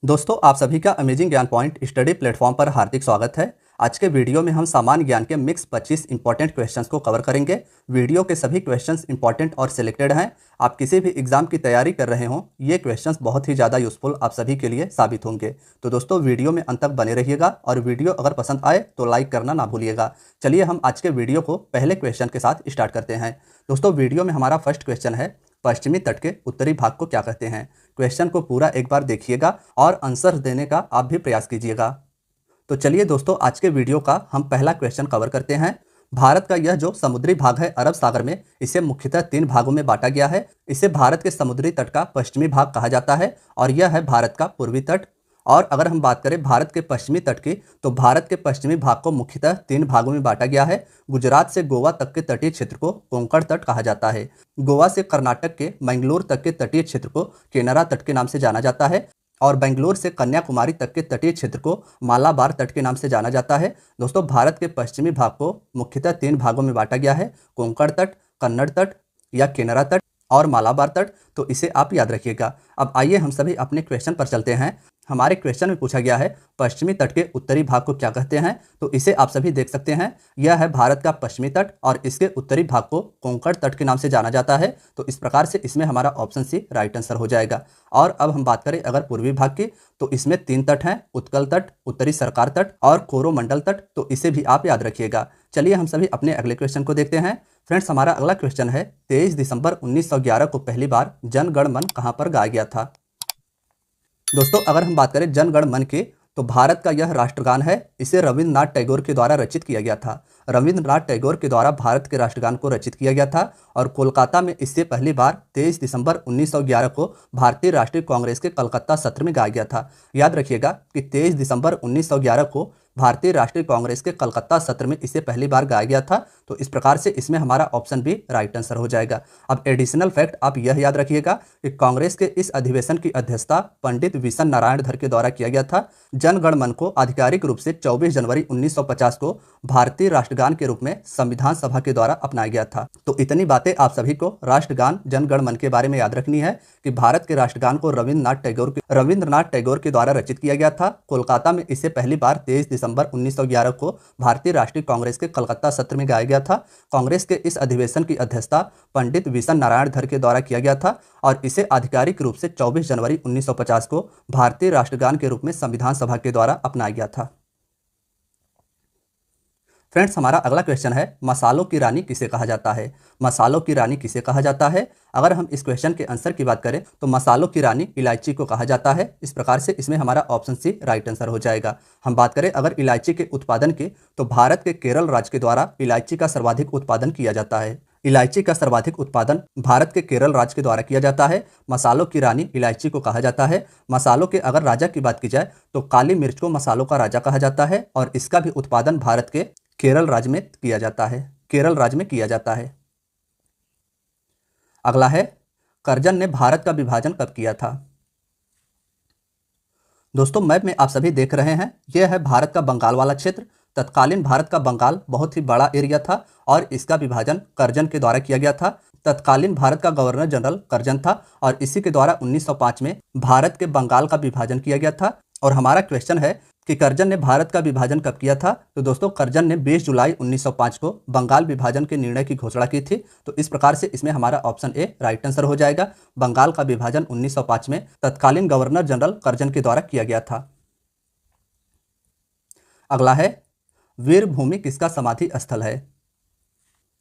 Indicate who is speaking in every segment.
Speaker 1: दोस्तों, आप सभी का अमेजिंग ज्ञान पॉइंट स्टडी प्लेटफॉर्म पर हार्दिक स्वागत है। आज के वीडियो में हम सामान्य ज्ञान के मिक्स 25 इंपॉर्टेंट क्वेश्चंस को कवर करेंगे। वीडियो के सभी क्वेश्चंस इंपॉर्टेंट और सिलेक्टेड हैं। आप किसी भी एग्जाम की तैयारी कर रहे हों, ये क्वेश्चंस बहुत ही ज़्यादा यूजफुल आप सभी के लिए साबित होंगे। तो दोस्तों, वीडियो में अंत तक बने रहिएगा और वीडियो अगर पसंद आए तो लाइक करना ना भूलिएगा। चलिए हम आज के वीडियो को पहले क्वेश्चन के साथ स्टार्ट करते हैं। दोस्तों, वीडियो में हमारा फर्स्ट क्वेश्चन है, पश्चिमी तट के उत्तरी भाग को क्या कहते हैं। क्वेश्चन को पूरा एक बार देखिएगा और आंसर देने का आप भी प्रयास कीजिएगा। तो चलिए दोस्तों, आज के वीडियो का हम पहला क्वेश्चन कवर करते हैं। भारत का यह जो समुद्री भाग है अरब सागर में, इसे मुख्यतः 3 भागों में बांटा गया है। इसे भारत के समुद्री तट का पश्चिमी भाग कहा जाता है और यह है भारत का पूर्वी तट। और अगर हम बात करें भारत के पश्चिमी तट की, तो भारत के पश्चिमी भाग को मुख्यतः 3 भागों में बांटा गया है। गुजरात से गोवा तक के तटीय क्षेत्र को कोंकण तट कहा जाता है। गोवा से कर्नाटक के मैंगलोर तक के तटीय क्षेत्र को केनरा तट के नाम से जाना जाता है और बेंगलोर से कन्याकुमारी तक के तटीय क्षेत्र को मालाबार तट के नाम से जाना जाता है। दोस्तों, भारत के पश्चिमी भाग को मुख्यतः 3 भागों में बांटा गया है, कोंकण तट, कन्नड़ तट या केनरा तट और मालाबार तट। तो इसे आप याद रखिएगा। अब आइए हम सभी अपने क्वेश्चन पर चलते हैं। हमारे क्वेश्चन में पूछा गया है, पश्चिमी तट के उत्तरी भाग को क्या कहते हैं। तो इसे आप सभी देख सकते हैं, यह है भारत का पश्चिमी तट और इसके उत्तरी भाग को कोंकण तट के नाम से जाना जाता है। तो इस प्रकार से इसमें हमारा ऑप्शन सी राइट आंसर हो जाएगा। और अब हम बात करें अगर पूर्वी भाग की, तो इसमें 3 तट हैं, उत्कल तट, उत्तरी सरकार तट और कोरोमंडल तट। तो इसे भी आप याद रखिएगा। चलिए हम सभी अपने अगले क्वेश्चन को देखते हैं। फ्रेंड्स, हमारा अगला क्वेश्चन है, 23 दिसंबर 1911 को पहली बार जन गण मन कहाँ पर गाया गया था। दोस्तों, अगर हम बात करें जन गण मन की, तो भारत का यह राष्ट्रगान है। इसे रविंद्रनाथ टैगोर के द्वारा रचित किया गया था। रविंद्रनाथ टैगोर के द्वारा भारत के राष्ट्रगान को रचित किया गया था और कोलकाता में इससे पहली बार 23 दिसंबर 1911 को भारतीय राष्ट्रीय कांग्रेस के कलकत्ता सत्र में गाया गया था। याद रखिएगा कि 23 दिसंबर 1911 को भारतीय राष्ट्रीय कांग्रेस के कलकत्ता सत्र में इसे पहली बार गाया गया था। तो इस प्रकार से इसमें हमारा ऑप्शन भी राइट आंसर हो जाएगा। अब एडिशनल फैक्ट आप यह याद रखिएगा कि कांग्रेस के इस अधिवेशन की अध्यक्षता पंडित विशन नारायण धर के द्वारा किया गया था। जन गण मन को आधिकारिक रूप से 24 जनवरी 1950 को भारतीय राष्ट्रगान के रूप में संविधान सभा के द्वारा अपनाया गया था। तो इतनी बातें आप सभी को राष्ट्रगान जन गण मन के बारे में याद रखनी है कि भारत के राष्ट्रगान को रविंद्रनाथ टैगोर के द्वारा रचित किया गया था। कोलकाता में इसे पहली बार 23 दिसंबर 1911 को भारतीय राष्ट्रीय कांग्रेस के कलकत्ता सत्र में गाया गया था। कांग्रेस के इस अधिवेशन की अध्यक्षता पंडित विशन नारायण धर के द्वारा किया गया था और इसे आधिकारिक रूप से 24 जनवरी 1950 को भारतीय राष्ट्रगान के रूप में संविधान सभा के द्वारा अपनाया गया था। फ्रेंड्स, हमारा अगला क्वेश्चन है, मसालों की रानी किसे कहा जाता है। मसालों की रानी किसे कहा जाता है। अगर हम इस क्वेश्चन के आंसर की बात करें, तो मसालों की रानी इलायची को कहा जाता है। इस प्रकार से इसमें हमारा ऑप्शन सी राइट आंसर हो जाएगा। हम बात करें अगर इलायची के उत्पादन की, तो भारत के केरल राज्य के द्वारा इलायची का सर्वाधिक उत्पादन किया जाता है। इलायची का सर्वाधिक उत्पादन भारत के केरल राज्य के द्वारा किया जाता है। मसालों की रानी इलायची को कहा जाता है। मसालों के अगर राजा की बात की जाए, तो काली मिर्च को मसालों का राजा कहा जाता है और इसका भी उत्पादन भारत के केरल राज्य में किया जाता है। अगला है, कर्जन ने भारत का विभाजन कब किया था। दोस्तों, मैप में आप सभी देख रहे हैं, यह है भारत का बंगाल वाला क्षेत्र। तत्कालीन भारत का बंगाल बहुत ही बड़ा एरिया था और इसका विभाजन कर्जन के द्वारा किया गया था। तत्कालीन भारत का गवर्नर जनरल कर्जन था और इसी के द्वारा 1905 में भारत के बंगाल का विभाजन किया गया था। और हमारा क्वेश्चन है कि कर्जन ने भारत का विभाजन कब किया था। तो दोस्तों, कर्जन ने 20 जुलाई 1905 को बंगाल विभाजन के निर्णय की घोषणा की थी। तो इस प्रकार से इसमें हमारा ऑप्शन ए राइट आंसर हो जाएगा। बंगाल का विभाजन 1905 में तत्कालीन गवर्नर जनरल कर्जन के द्वारा किया गया था। अगला है, वीरभूमि किसका समाधि स्थल है।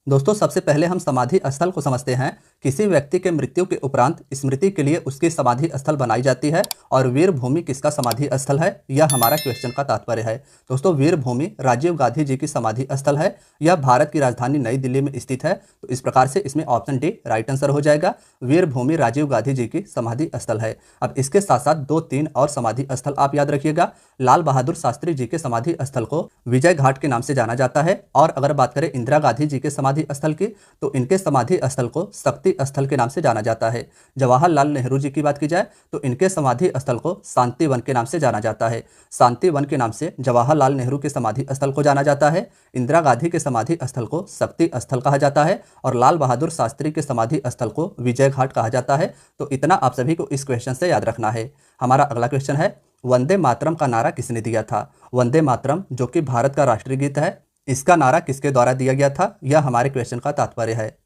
Speaker 1: दोस्तों, सबसे पहले हम समाधि स्थल को समझते हैं। किसी व्यक्ति के मृत्यु के उपरांत स्मृति के लिए उसकी समाधि स्थल बनाई जाती है और वीरभूमि किसका समाधि स्थल है, यह हमारा क्वेश्चन का तात्पर्य है। दोस्तों, वीरभूमि राजीव गांधी जी की समाधि स्थल है। यह भारत की राजधानी नई दिल्ली में स्थित है। तो इस प्रकार से इसमें ऑप्शन डी राइट आंसर हो जाएगा। वीरभूमि राजीव गांधी जी की समाधि स्थल है। अब इसके साथ साथ 2-3 और समाधि स्थल आप याद रखिएगा। लाल बहादुर शास्त्री जी के समाधि स्थल को विजय घाट के नाम से जाना जाता है और अगर बात करें इंदिरा गांधी जी के समाधि स्थल की, तो इनके समाधि स्थल को शक्ति स्थल के नाम से जाना जाता है। जवाहरलाल नेहरू जी की बात की जाए, तो इनके समाधि स्थल को शांति वन के नाम से जाना जाता है। शांति वन के नाम से जवाहरलाल नेहरू के समाधि स्थल को जाना जाता है। इंदिरा गांधी के समाधि स्थल को शक्ति स्थल कहा जाता है और लाल बहादुर शास्त्री के समाधि स्थल को विजय घाट कहा जाता है। तो इतना आप सभी को इस क्वेश्चन से याद रखना है। हमारा अगला क्वेश्चन है, वंदे मातरम का नारा किसने दिया था? वंदे मातरम जो कि भारत का राष्ट्रीय गीत है, इसका नारा किसके द्वारा दिया गया था? यह हमारे क्वेश्चन का तात्पर्य है।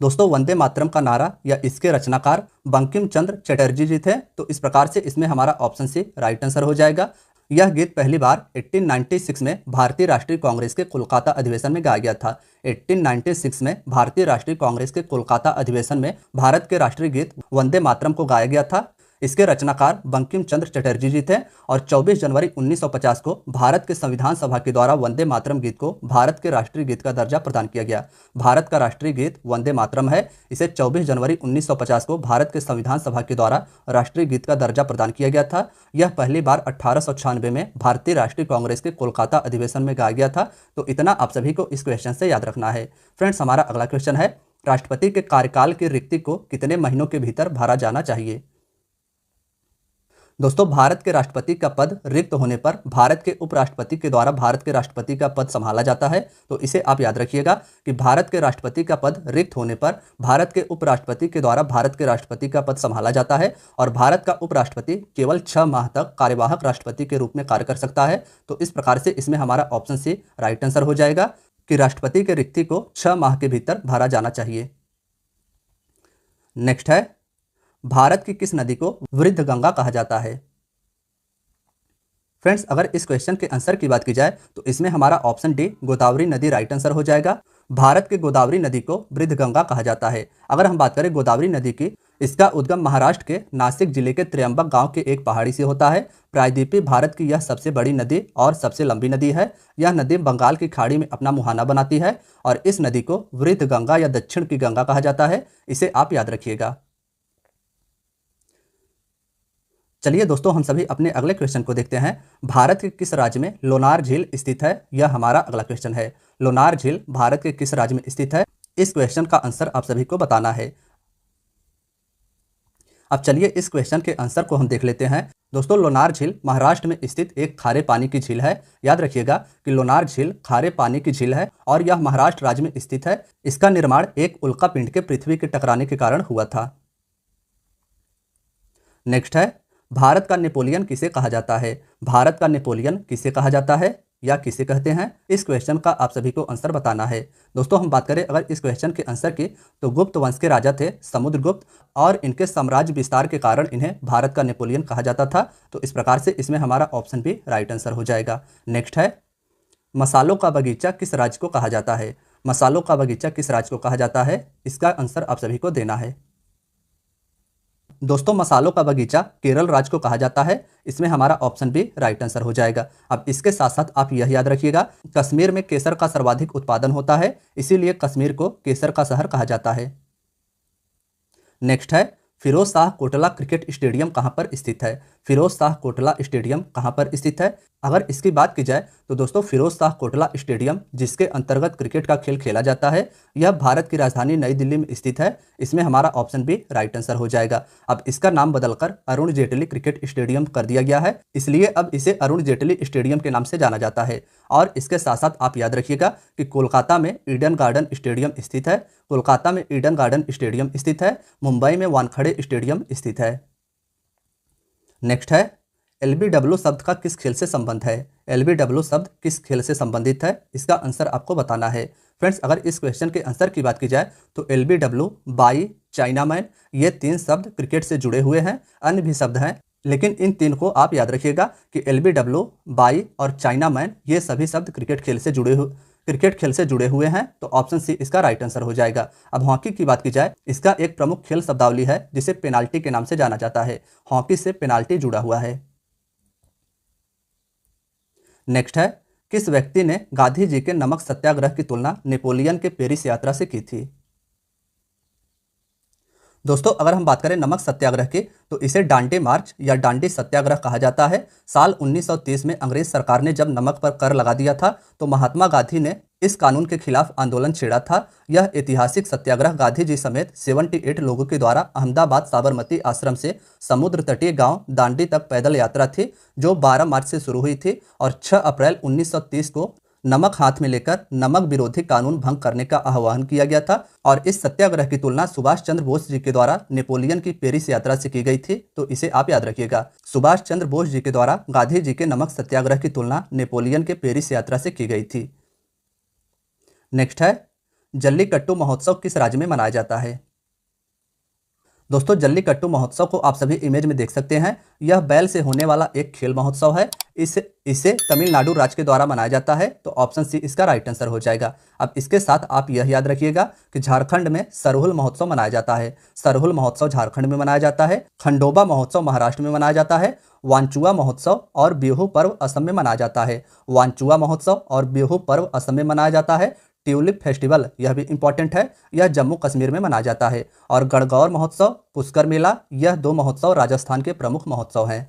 Speaker 1: दोस्तों, वंदे मातरम का नारा या इसके रचनाकार बंकिम चंद्र चटर्जी जी थे। तो इस प्रकार से इसमें हमारा ऑप्शन सी राइट आंसर हो जाएगा। यह गीत पहली बार 1896 में भारतीय राष्ट्रीय कांग्रेस के कोलकाता अधिवेशन में गाया गया था। 1896 में भारतीय राष्ट्रीय कांग्रेस के कोलकाता अधिवेशन में भारत के राष्ट्रीय गीत वंदे मातरम को गाया गया था। इसके रचनाकार बंकिम चंद्र चटर्जी जी थे और 24 जनवरी 1950 को भारत के संविधान सभा के द्वारा वंदे मातरम गीत को भारत के राष्ट्रीय गीत का दर्जा प्रदान किया गया। भारत का राष्ट्रीय गीत वंदे मातरम है। इसे 24 जनवरी 1950 को भारत के संविधान सभा के द्वारा राष्ट्रीय गीत का दर्जा प्रदान किया गया था। यह पहली बार 1896 में भारतीय राष्ट्रीय कांग्रेस के कोलकाता अधिवेशन में गाया गया था। तो इतना आप सभी को इस क्वेश्चन से याद रखना है। फ्रेंड्स, हमारा अगला क्वेश्चन है, राष्ट्रपति के कार्यकाल की रिक्ति को कितने महीनों के भीतर भरा जाना चाहिए? दोस्तों, भारत के राष्ट्रपति का पद रिक्त होने पर भारत के उपराष्ट्रपति के द्वारा भारत के राष्ट्रपति का पद संभाला जाता है। तो इसे आप याद रखिएगा कि भारत के राष्ट्रपति का पद रिक्त होने पर भारत के उपराष्ट्रपति के द्वारा भारत के राष्ट्रपति का पद संभाला जाता है और भारत का उपराष्ट्रपति केवल 6 माह तक कार्यवाहक राष्ट्रपति के रूप में कार्य कर सकता है। तो इस प्रकार से इसमें हमारा ऑप्शन सी राइट आंसर हो जाएगा कि राष्ट्रपति के रिक्ति को 6 माह के भीतर भरा जाना चाहिए। नेक्स्ट है, भारत की किस नदी को वृद्ध गंगा कहा जाता है? फ्रेंड्स, अगर इस क्वेश्चन के आंसर की बात की जाए तो इसमें हमारा ऑप्शन डी गोदावरी नदी राइट आंसर हो जाएगा। भारत के गोदावरी नदी को वृद्ध गंगा कहा जाता है। अगर हम बात करें गोदावरी नदी की, इसका उद्गम महाराष्ट्र के नासिक जिले के त्र्यंबक गांव के एक पहाड़ी से होता है। प्रायद्वीपीय भारत की यह सबसे बड़ी नदी और सबसे लंबी नदी है। यह नदी बंगाल की खाड़ी में अपना मुहाना बनाती है और इस नदी को वृद्ध गंगा या दक्षिण की गंगा कहा जाता है। इसे आप याद रखिएगा। चलिए दोस्तों, हम सभी अपने अगले क्वेश्चन को देखते हैं। भारत के किस राज्य में लोनार झील स्थित है? यह हमारा अगला क्वेश्चन है। लोनार झील भारत के किस राज्य में स्थित है? इस क्वेश्चन का आंसर आप सभी को बताना है। अब चलिए इस क्वेश्चन के आंसर को हम देख लेते हैं। दोस्तों, लोनार झील महाराष्ट्र में स्थित एक खारे पानी की झील है। याद रखिएगा कि लोनार झील खारे पानी की झील है और यह महाराष्ट्र राज्य में स्थित है। इसका निर्माण एक उल्का पिंड के पृथ्वी के टकराने के कारण हुआ था। नेक्स्ट है, भारत का नेपोलियन किसे कहा जाता है? भारत का नेपोलियन किसे कहा जाता है या किसे कहते हैं? इस क्वेश्चन का आप सभी को आंसर बताना है। दोस्तों, हम बात करें अगर इस क्वेश्चन के आंसर की, तो गुप्त वंश के राजा थे समुद्रगुप्त और इनके साम्राज्य विस्तार के कारण इन्हें भारत का नेपोलियन कहा जाता था। तो इस प्रकार से इसमें हमारा ऑप्शन भी राइट आंसर हो जाएगा। नेक्स्ट है, मसालों का बगीचा किस राज्य को कहा जाता है? मसालों का बगीचा किस राज्य को कहा जाता है? इसका आंसर आप सभी को देना है। दोस्तों, मसालों का बगीचा केरल राज्य को कहा जाता है। इसमें हमारा ऑप्शन भी राइट आंसर हो जाएगा। अब इसके साथ साथ आप यह याद रखिएगा, कश्मीर में केसर का सर्वाधिक उत्पादन होता है, इसीलिए कश्मीर को केसर का शहर कहा जाता है। नेक्स्ट है, फिरोज शाह कोटला क्रिकेट स्टेडियम कहाँ पर स्थित है? फिरोज शाह कोटला स्टेडियम कहाँ पर स्थित है? अगर इसकी बात की जाए तो दोस्तों, फिरोज शाह कोटला स्टेडियम जिसके अंतर्गत क्रिकेट का खेल खेला जाता है, यह भारत की राजधानी नई दिल्ली में स्थित है। इसमें हमारा ऑप्शन भी राइट आंसर हो जाएगा। अब इसका नाम बदलकर अरुण जेटली क्रिकेट स्टेडियम कर दिया गया है, इसलिए अब इसे अरुण जेटली स्टेडियम के नाम से जाना जाता है। और इसके साथ साथ आप याद रखिएगा कि कोलकाता में ईडन गार्डन स्टेडियम स्थित है। कोलकाता में ईडन गार्डन स्टेडियम स्थित है। मुंबई में वानखेड़े स्टेडियम स्थित है। नेक्स्ट है, एलबीडब्ल्यू शब्द का किस खेल से संबंध है? एलबीडब्ल्यू शब्द किस खेल से संबंधित है? इसका आंसर आपको बताना है। फ्रेंड्स, अगर इस क्वेश्चन के आंसर की बात की जाए तो एलबीडब्ल्यू, बाई, चाइनामैन, ये 3 शब्द क्रिकेट से जुड़े हुए हैं। अन्य भी शब्द हैं, लेकिन इन 3 को आप याद रखिएगा कि एलबीडब्ल्यू, बाई और चाइनामैन ये सभी शब्द क्रिकेट खेल से जुड़े हुए हैं। तो ऑप्शन सी इसका राइट आंसर हो जाएगा। अब हॉकी की बात की जाए, इसका एक प्रमुख खेल शब्दावली है जिसे पेनाल्टी के नाम से जाना जाता है। हॉकी से पेनाल्टी जुड़ा हुआ है। नेक्स्ट है, किस व्यक्ति ने गांधी जी के नमक सत्याग्रह की तुलना नेपोलियन के पेरिस यात्रा से की थी? दोस्तों, अगर हम बात करें नमक सत्याग्रह की, तो इसे डांडी मार्च या डांडी सत्याग्रह कहा जाता है। साल 1930 में अंग्रेज सरकार ने जब नमक पर कर लगा दिया था, तो महात्मा गांधी ने इस कानून के खिलाफ आंदोलन छेड़ा था। यह ऐतिहासिक सत्याग्रह गांधी जी समेत 78 लोगों के द्वारा अहमदाबाद साबरमती आश्रम से समुद्र तटीय गांव दांडी तक पैदल यात्रा थी, जो 12 मार्च से शुरू हुई थी और 6 अप्रैल 1930 को नमक हाथ में लेकर नमक विरोधी कानून भंग करने का आह्वान किया गया था और इस सत्याग्रह की तुलना सुभाष चंद्र बोस जी के द्वारा नेपोलियन की पेरिस यात्रा से की गई थी। तो इसे आप याद रखिएगा, सुभाष चंद्र बोस जी के द्वारा गांधी जी के नमक सत्याग्रह की तुलना नेपोलियन के पेरिस यात्रा से की गई थी। नेक्स्ट है, जल्लीकट्टू महोत्सव किस राज्य में मनाया जाता है? दोस्तों, जल्लीकट्टू महोत्सव को आप सभी इमेज में देख सकते हैं। यह बैल से होने वाला एक खेल महोत्सव है। इसे तमिलनाडु राज्य के द्वारा मनाया जाता है। तो ऑप्शन सी इसका राइट आंसर हो जाएगा। अब इसके साथ आप यह याद रखिएगा कि झारखंड में सरहुल महोत्सव मनाया जाता है। सरहुल महोत्सव झारखंड में मनाया जाता है। खंडोबा महोत्सव महाराष्ट्र में मनाया जाता है। वांचुआ महोत्सव और बिहू पर्व असम में मनाया जाता है। वांचुआ महोत्सव और बिहू पर्व असम में मनाया जाता है। ट्यूलिप फेस्टिवल, यह भी इंपॉर्टेंट है, यह जम्मू कश्मीर में मनाया जाता है। और गणगौर महोत्सव, पुष्कर मेला, यह दो महोत्सव राजस्थान के प्रमुख महोत्सव हैं।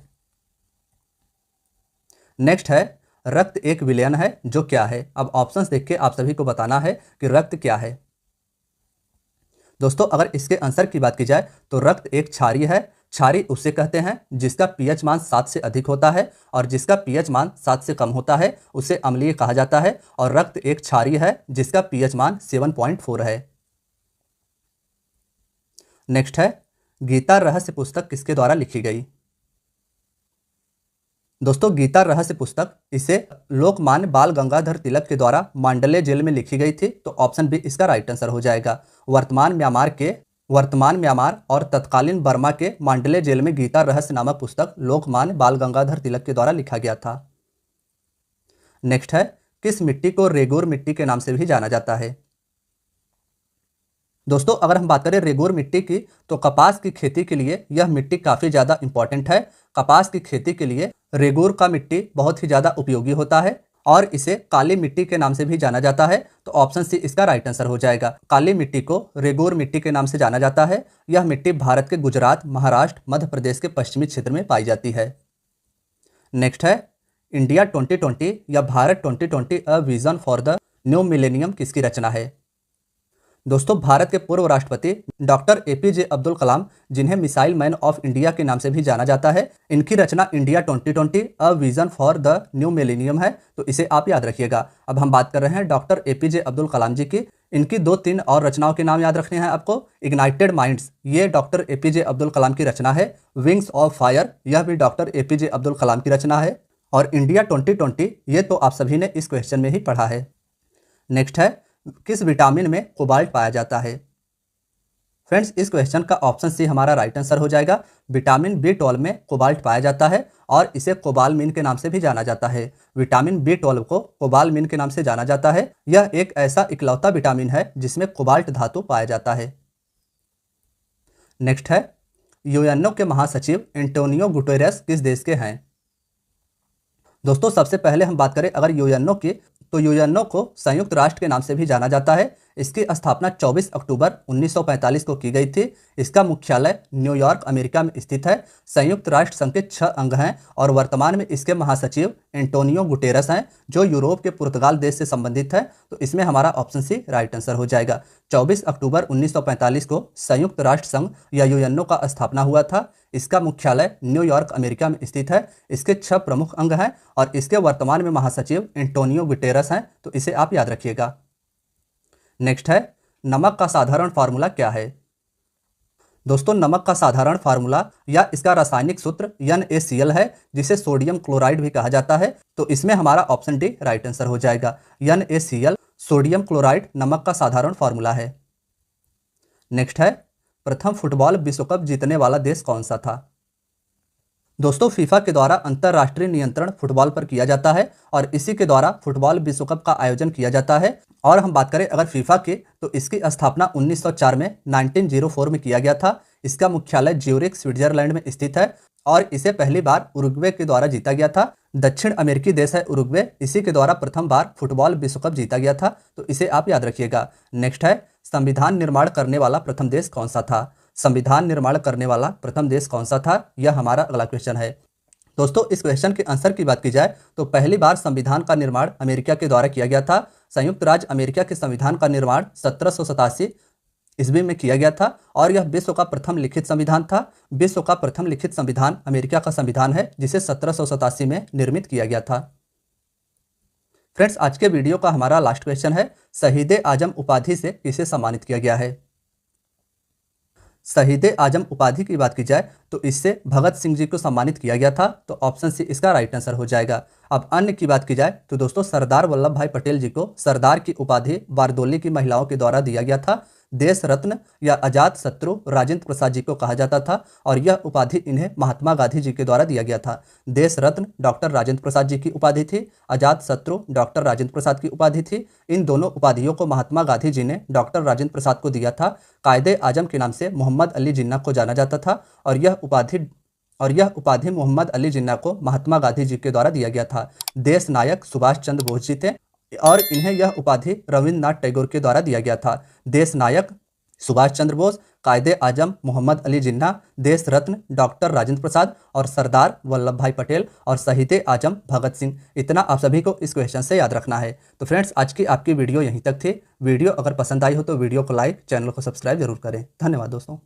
Speaker 1: नेक्स्ट है, रक्त एक विलयन है जो क्या है? अब ऑप्शंस देख के आप सभी को बताना है कि रक्त क्या है। दोस्तों, अगर इसके आंसर की बात की जाए तो रक्त एक क्षारीय है। क्षारीय उसे कहते हैं जिसका पीएच मान 7 से अधिक होता है और जिसका पीएच मान 7 से कम होता है उसे अम्लीय कहा जाता है। और रक्त एक क्षारीय है जिसका पीएच मान 7.4 है। नेक्स्ट है, गीता रहस्य पुस्तक किसके द्वारा लिखी गई? दोस्तों, गीता रहस्य पुस्तक इसे लोकमान्य बाल गंगाधर तिलक के द्वारा मांडले जेल में लिखी गई थी। तो ऑप्शन बी इसका राइट आंसर हो जाएगा। वर्तमान म्यांमार और तत्कालीन बर्मा के मांडले जेल में गीता रहस्य नामक पुस्तक लोकमान्य बाल गंगाधर तिलक के द्वारा लिखा गया था। नेक्स्ट है, किस मिट्टी को रेगुर मिट्टी के नाम से भी जाना जाता है? दोस्तों, अगर हम बात करें रेगुर मिट्टी की तो कपास की खेती के लिए यह मिट्टी काफ़ी ज़्यादा इंपॉर्टेंट है। कपास की खेती के लिए रेगुर का मिट्टी बहुत ही ज़्यादा उपयोगी होता है और इसे काली मिट्टी के नाम से भी जाना जाता है। तो ऑप्शन सी इसका राइट आंसर हो जाएगा। काली मिट्टी को रेगुर मिट्टी के नाम से जाना जाता है। यह मिट्टी भारत के गुजरात, महाराष्ट्र, मध्य प्रदेश के पश्चिमी क्षेत्र में पाई जाती है। नेक्स्ट है, इंडिया 2020 या Bharat 2020 a vision for the new millennium किसकी रचना है? दोस्तों, भारत के पूर्व राष्ट्रपति डॉक्टर एपीजे अब्दुल कलाम, जिन्हें मिसाइल मैन ऑफ इंडिया के नाम से भी जाना जाता है, इनकी रचना India 2020 a vision for the new millennium है। तो इसे आप याद रखिएगा। अब हम बात कर रहे हैं डॉक्टर एपीजे अब्दुल कलाम जी की। इनकी 2-3 और रचनाओं के नाम याद रखने हैं आपको। इग्नाइटेड माइंड्स, ये डॉक्टर एपीजे अब्दुल कलाम की रचना है। विंग्स ऑफ फायर, यह भी डॉक्टर एपीजे अब्दुल कलाम की रचना है। और इंडिया 2020, ये तो आप सभी ने इस क्वेश्चन में ही पढ़ा है। नेक्स्ट है, किस विटामिन में कोबाल्ट पाया जाता है? फ्रेंड्स, इस क्वेश्चन का ऑप्शन सी हमारा राइट आंसर हो जाएगा। विटामिन B12 में कोबाल्ट पाया जाता है और इसे कोबालमिन के नाम से भी जाना जाता है। विटामिन B12 को कोबालमिन के नाम से जाना जाता है। यह एक ऐसा इकलौता विटामिन है जिसमें कोबाल्ट धातु पाया जाता है। नेक्स्ट है, यूएनओ के महासचिव एंटोनियो गुटेरेस किस देश के हैं? दोस्तों, सबसे पहले हम बात करें अगर यूएनओ की, तो यूएनओ को संयुक्त राष्ट्र के नाम से भी जाना जाता है। इसकी स्थापना 24 अक्टूबर 1945 को की गई थी। इसका मुख्यालय न्यूयॉर्क, अमेरिका में स्थित है। संयुक्त राष्ट्र संघ के 6 अंग हैं और वर्तमान में इसके महासचिव एंटोनियो गुटेरस हैं, जो यूरोप के पुर्तगाल देश से संबंधित है। तो इसमें हमारा ऑप्शन सी राइट आंसर हो जाएगा। 24 अक्टूबर 1945 को संयुक्त राष्ट्र संघ या यूएनओ का स्थापना हुआ था। इसका मुख्यालय न्यूयॉर्क, अमेरिका में स्थित है। इसके 6 प्रमुख अंग हैं और इसके वर्तमान में महासचिव एंटोनियो गुटेरस हैं। तो इसे आप याद रखिएगा। नेक्स्ट है, नमक का साधारण फार्मूला क्या है? दोस्तों, नमक का साधारण फार्मूला या इसका रासायनिक सूत्र NaCl है, जिसे सोडियम क्लोराइड भी कहा जाता है। तो इसमें हमारा ऑप्शन डी राइट आंसर हो जाएगा। NaCl, सोडियम क्लोराइड, नमक का साधारण फार्मूला है। नेक्स्ट है, प्रथम फुटबॉल विश्व कप जीतने वाला देश कौन सा था? दोस्तों, फीफा के द्वारा अंतर्राष्ट्रीय नियंत्रण फुटबॉल पर किया जाता है और इसी के द्वारा फुटबॉल विश्व कप का आयोजन किया जाता है। और हम बात करें अगर फीफा की, तो इसकी स्थापना 1904 में 1904 में किया गया था। इसका मुख्यालय ज्यूरिख, स्विट्जरलैंड में स्थित है और इसे पहली बार उरुग्वे के द्वारा जीता गया था। दक्षिण अमेरिकी देश है उरुग्वे, इसी के द्वारा प्रथम बार फुटबॉल विश्व कप जीता गया था। तो इसे आप याद रखिएगा। नेक्स्ट है, संविधान निर्माण करने वाला प्रथम देश कौन सा था? संविधान निर्माण करने वाला प्रथम देश कौन सा था, यह हमारा अगला क्वेश्चन है। दोस्तों, इस क्वेश्चन के आंसर की बात की जाए तो पहली बार संविधान का निर्माण अमेरिका के द्वारा किया गया था। संयुक्त राज्य अमेरिका के संविधान का निर्माण 1787 ईस्वी में किया गया था और यह विश्व का प्रथम लिखित संविधान था। विश्व का प्रथम लिखित संविधान अमेरिका का संविधान है, जिसे 1787 में निर्मित किया गया था। फ्रेंड्स, आज के वीडियो का हमारा लास्ट क्वेश्चन है, शहीद आजम उपाधि से किसे सम्मानित किया गया है। शहीद आजम उपाधि की बात की जाए तो इससे भगत सिंह जी को सम्मानित किया गया था, तो ऑप्शन सी इसका राइट आंसर हो जाएगा। अब अन्य की बात की जाए तो दोस्तों सरदार वल्लभ भाई पटेल जी को सरदार की उपाधि बारदोली की महिलाओं के द्वारा दिया गया था। देश रत्न या अजात शत्रु राजेंद्र प्रसाद जी को कहा जाता था और यह उपाधि इन्हें महात्मा गांधी जी के द्वारा दिया गया था। देश रत्न डॉक्टर राजेंद्र प्रसाद जी की उपाधि थी, अजात शत्रु डॉक्टर राजेंद्र प्रसाद की उपाधि थी। इन दोनों उपाधियों को महात्मा गांधी जी ने डॉक्टर राजेंद्र प्रसाद को दिया था। कायदे आजम के नाम से मोहम्मद अली जिन्ना को जाना जाता था और यह उपाधि मोहम्मद अली जिन्ना को महात्मा गांधी जी के द्वारा दिया गया था। देश नायक सुभाष चंद्र बोस जी थे और इन्हें यह उपाधि रविंद्रनाथ टैगोर के द्वारा दिया गया था। देश नायक सुभाष चंद्र बोस, कायदे आजम मोहम्मद अली जिन्ना, देश रत्न डॉक्टर राजेंद्र प्रसाद और सरदार वल्लभ भाई पटेल और शहीद आजम भगत सिंह। इतना आप सभी को इस क्वेश्चन से याद रखना है। तो फ्रेंड्स, आज की आपकी वीडियो यहीं तक थी। वीडियो अगर पसंद आई हो तो वीडियो को लाइक, चैनल को सब्सक्राइब जरूर करें। धन्यवाद दोस्तों।